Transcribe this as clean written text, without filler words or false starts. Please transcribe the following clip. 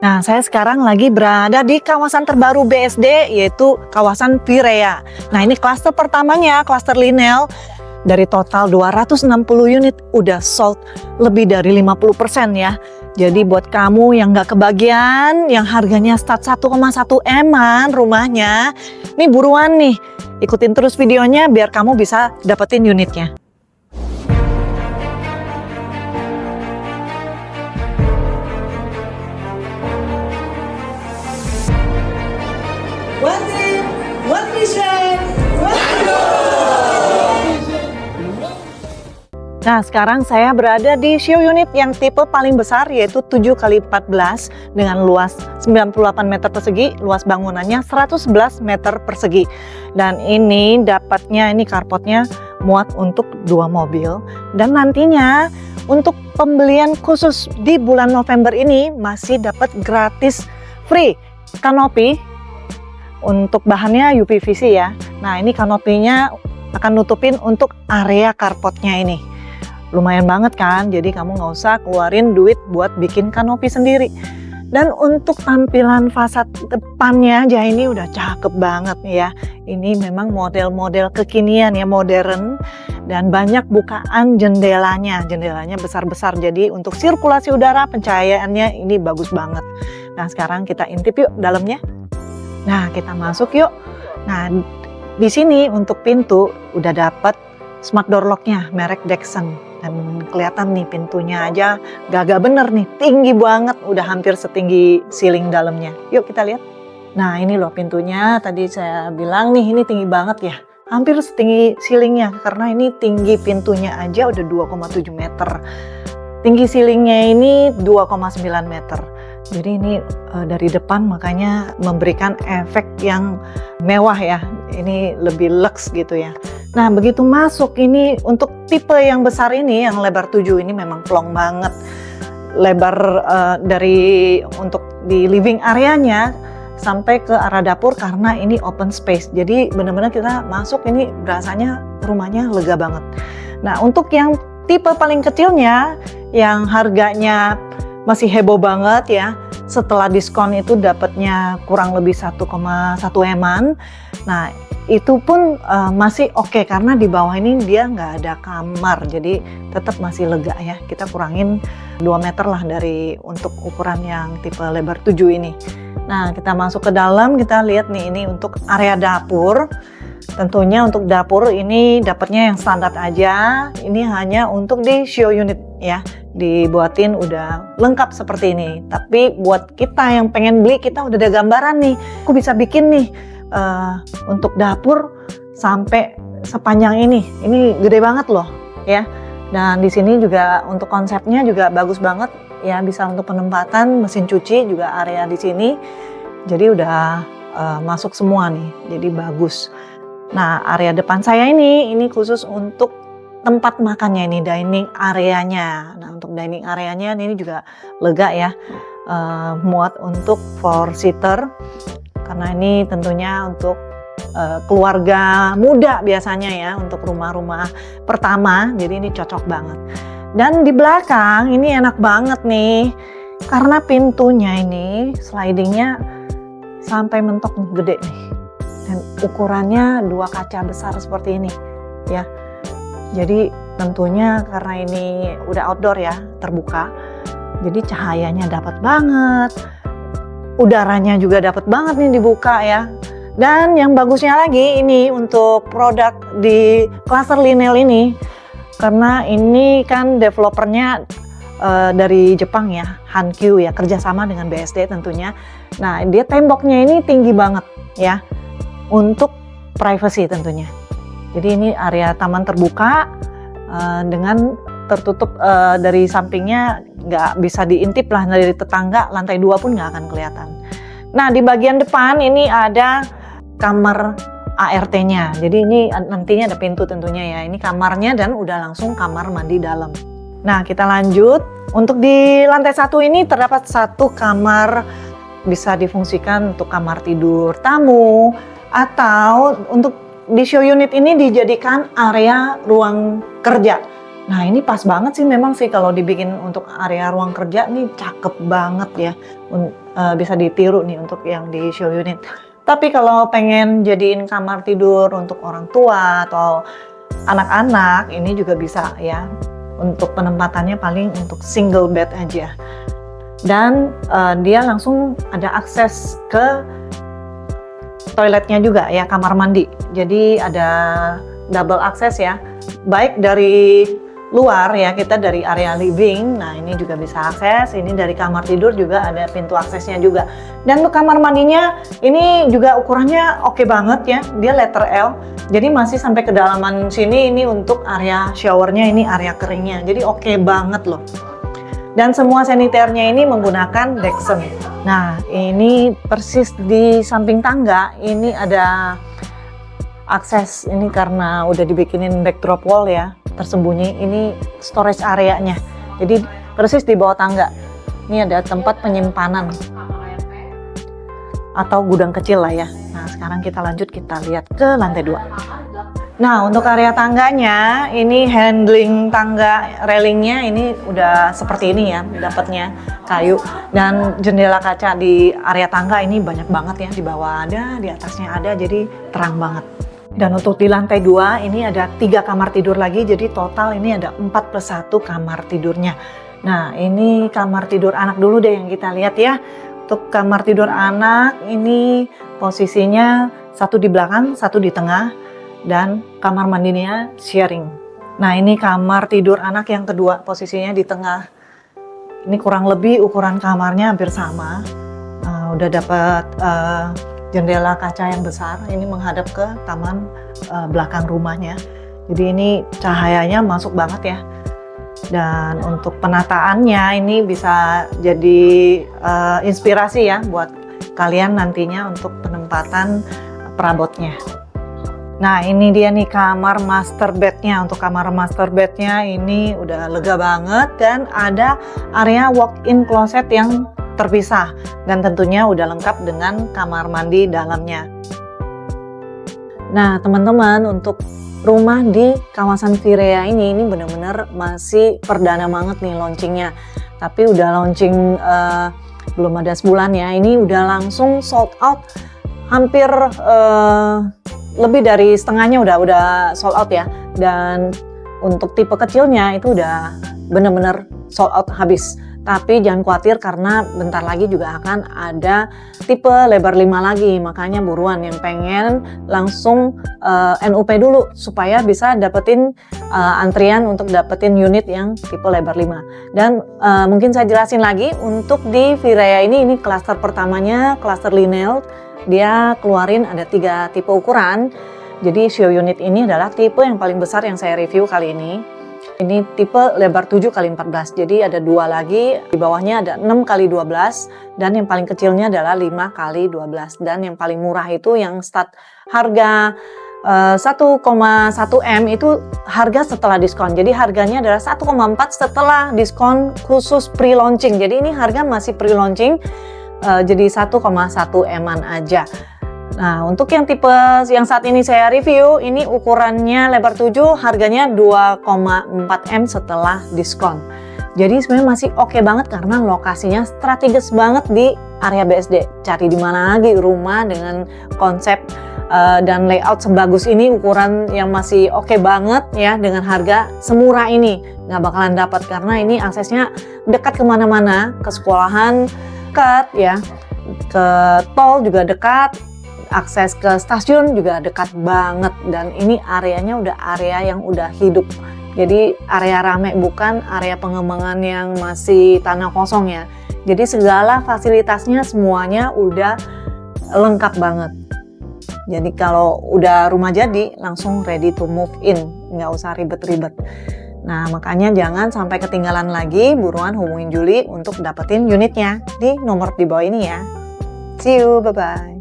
Nah, saya sekarang lagi berada di kawasan terbaru BSD, yaitu kawasan Pirea. Nah, ini klaster pertamanya, klaster Linel. Dari total 260 unit, udah sold lebih dari 50% ya. Jadi buat kamu yang nggak kebagian, yang harganya start 1,1 M-an rumahnya, nih buruan nih. Ikutin terus videonya biar kamu bisa dapetin unitnya. One dream, one vision, one goal. Nah, sekarang saya berada di show unit yang tipe paling besar, yaitu 7x14 dengan luas 98 meter persegi, luas bangunannya 111 meter persegi. Dan ini dapatnya, ini carportnya muat untuk 2 mobil. Dan nantinya untuk pembelian khusus di bulan November ini masih dapat gratis free kanopi. Untuk bahannya UPVC ya. Nah, ini kanopinya akan nutupin untuk area carportnya ini. Lumayan banget kan, jadi kamu nggak usah keluarin duit buat bikin kanopi sendiri. Dan untuk tampilan fasad depannya aja ini udah cakep banget nih ya. Ini memang model-model kekinian ya, modern. Dan banyak bukaan jendelanya. Jendelanya besar-besar, jadi untuk sirkulasi udara, pencahayaannya ini bagus banget. Nah, sekarang kita intip yuk dalamnya. Nah, kita masuk yuk. Nah, di sini untuk pintu udah dapat smart door lock-nya merek Dexon. Dan kelihatan nih pintunya aja gagah bener nih, tinggi banget, udah hampir setinggi ceiling dalamnya. Yuk kita lihat. Nah, ini loh pintunya, tadi saya bilang nih ini tinggi banget ya. Hampir setinggi ceilingnya, karena ini tinggi pintunya aja udah 2,7 meter. Tinggi ceilingnya ini 2,9 meter. Jadi ini dari depan makanya memberikan efek yang mewah ya. Ini lebih luxe gitu ya. Nah, begitu masuk ini untuk tipe yang besar ini, yang lebar 7 ini memang plong banget. Lebar dari untuk di living areanya sampai ke arah dapur karena ini open space. Jadi benar-benar kita masuk ini rasanya rumahnya lega banget. Nah, untuk yang tipe paling kecilnya yang harganya masih heboh banget ya. Setelah diskon itu dapatnya kurang lebih 1,1 M-an. Nah, itu pun masih oke karena di bawah ini dia nggak ada kamar. Jadi tetap masih lega ya. Kita kurangin 2 meter lah dari untuk ukuran yang tipe lebar 7 ini. Nah, kita masuk ke dalam, kita lihat nih ini untuk area dapur. Tentunya untuk dapur ini dapatnya yang standar aja. Ini hanya untuk di show unit ya. Dibuatin udah lengkap seperti ini. Tapi buat kita yang pengen beli, kita udah ada gambaran nih. Aku bisa bikin nih untuk dapur sampai sepanjang ini. Ini gede banget loh ya. Dan di sini juga untuk konsepnya juga bagus banget ya. Bisa untuk penempatan mesin cuci juga area di sini. Jadi udah masuk semua nih. Jadi bagus. Nah, area depan saya ini khusus untuk tempat makannya ini, dining areanya. Nah, untuk dining areanya ini juga lega ya, muat untuk 4-seater. Karena ini tentunya untuk keluarga muda biasanya ya, untuk rumah-rumah pertama. Jadi ini cocok banget. Dan di belakang ini enak banget nih, karena pintunya ini slidingnya sampai mentok gede nih. Dan ukurannya 2 kaca besar seperti ini ya. Jadi tentunya karena ini udah outdoor ya, terbuka. Jadi cahayanya dapat banget. Udaranya juga dapat banget nih dibuka ya. Dan yang bagusnya lagi ini untuk produk di klaster Linel ini, karena ini kan developernya dari Jepang ya, Hankyu ya, kerjasama dengan BSD tentunya. Nah, dia temboknya ini tinggi banget ya, untuk privacy tentunya. Jadi ini area taman terbuka dengan tertutup dari sampingnya, nggak bisa diintip lah dari tetangga, lantai 2 pun nggak akan kelihatan. Nah, di bagian depan ini ada kamar ART-nya. Jadi ini nantinya ada pintu tentunya ya. Ini kamarnya dan udah langsung kamar mandi dalam. Nah, kita lanjut. Untuk di lantai 1 ini terdapat 1 kamar, bisa difungsikan untuk kamar tidur tamu, atau untuk di show unit ini dijadikan area ruang kerja. Nah, ini pas banget sih memang sih kalau dibikin untuk area ruang kerja nih, cakep banget ya. bisa ditiru nih untuk yang di show unit. Tapi kalau pengen jadiin kamar tidur untuk orang tua atau anak-anak, ini juga bisa ya. Untuk penempatannya paling untuk single bed aja. Dan dia langsung ada akses ke toiletnya juga ya, kamar mandi. Jadi ada double akses ya. Baik dari luar ya, kita dari area living, nah ini juga bisa akses. Ini dari kamar tidur juga ada pintu aksesnya juga. Dan untuk kamar mandinya ini juga ukurannya oke banget ya, dia letter L, jadi masih sampai kedalaman sini. Ini untuk area showernya, ini area keringnya, jadi oke banget loh. Dan semua saniternya ini menggunakan Dexon. Nah ini persis di samping tangga, ini ada akses ini karena udah dibikinin backdrop wall ya, tersembunyi. Ini storage areanya, jadi persis di bawah tangga. Ini ada tempat penyimpanan atau gudang kecil lah ya. Nah sekarang kita lanjut, kita lihat ke lantai 2. Nah untuk area tangganya, ini handling tangga railingnya ini udah seperti ini ya, dapatnya kayu. Dan jendela kaca di area tangga ini banyak banget ya, di bawah ada, di atasnya ada, jadi terang banget. Dan untuk di lantai 2 ini ada 3 kamar tidur lagi, jadi total ini ada 4+1 kamar tidurnya. Nah ini kamar tidur anak dulu deh yang kita lihat ya. Untuk kamar tidur anak ini posisinya satu di belakang, satu di tengah, dan kamar mandinya sharing. Nah ini kamar tidur anak yang kedua, posisinya di tengah. Ini kurang lebih ukuran kamarnya hampir sama. Udah dapat jendela kaca yang besar, ini menghadap ke taman belakang rumahnya. Jadi ini cahayanya masuk banget ya. Dan untuk penataannya ini bisa jadi inspirasi ya buat kalian nantinya untuk penempatan perabotnya. Nah ini dia nih kamar master bednya. Untuk kamar master bednya ini udah lega banget dan ada area walk-in closet yang terpisah dan tentunya udah lengkap dengan kamar mandi dalamnya. Nah teman-teman, untuk rumah di kawasan Virea ini benar-benar masih perdana banget nih launchingnya. Tapi udah launching belum ada sebulan ya, ini udah langsung sold out. Hampir lebih dari setengahnya udah sold out ya. Dan untuk tipe kecilnya itu udah benar-benar sold out habis. Tapi jangan khawatir karena bentar lagi juga akan ada tipe lebar 5 lagi. Makanya buruan yang pengen langsung NUP dulu supaya bisa dapetin antrian untuk dapetin unit yang tipe lebar 5. Dan mungkin saya jelasin lagi, untuk di Virea ini klaster pertamanya, klaster lineal. Dia keluarin ada 3 tipe ukuran. Jadi show unit ini adalah tipe yang paling besar yang saya review kali ini. Ini tipe lebar 7x14, jadi ada 2 lagi, di bawahnya ada 6x12, dan yang paling kecilnya adalah 5x12. Dan yang paling murah itu yang start harga 1,1 M itu harga setelah diskon. Jadi harganya adalah 1,4 setelah diskon khusus pre-launching. Jadi ini harga masih pre-launching, jadi 1,1 M-an aja. Nah untuk yang tipe yang saat ini saya review, ini ukurannya lebar 7, harganya 2,4 M setelah diskon. Jadi sebenarnya masih oke banget karena lokasinya strategis banget di area BSD. Cari di mana lagi rumah dengan konsep dan layout sebagus ini, ukuran yang masih oke banget ya, dengan harga semurah ini. Nggak bakalan dapat karena ini aksesnya dekat kemana-mana, ke sekolahan dekat ya, ke tol juga dekat. Akses ke stasiun juga dekat banget, dan ini areanya udah area yang udah hidup. Jadi area rame, bukan area pengembangan yang masih tanah kosong ya. Jadi segala fasilitasnya semuanya udah lengkap banget. Jadi kalau udah rumah jadi langsung ready to move in, nggak usah ribet-ribet. Nah makanya jangan sampai ketinggalan lagi, buruan hubungin Juli untuk dapetin unitnya di nomor di bawah ini ya. See you, bye-bye.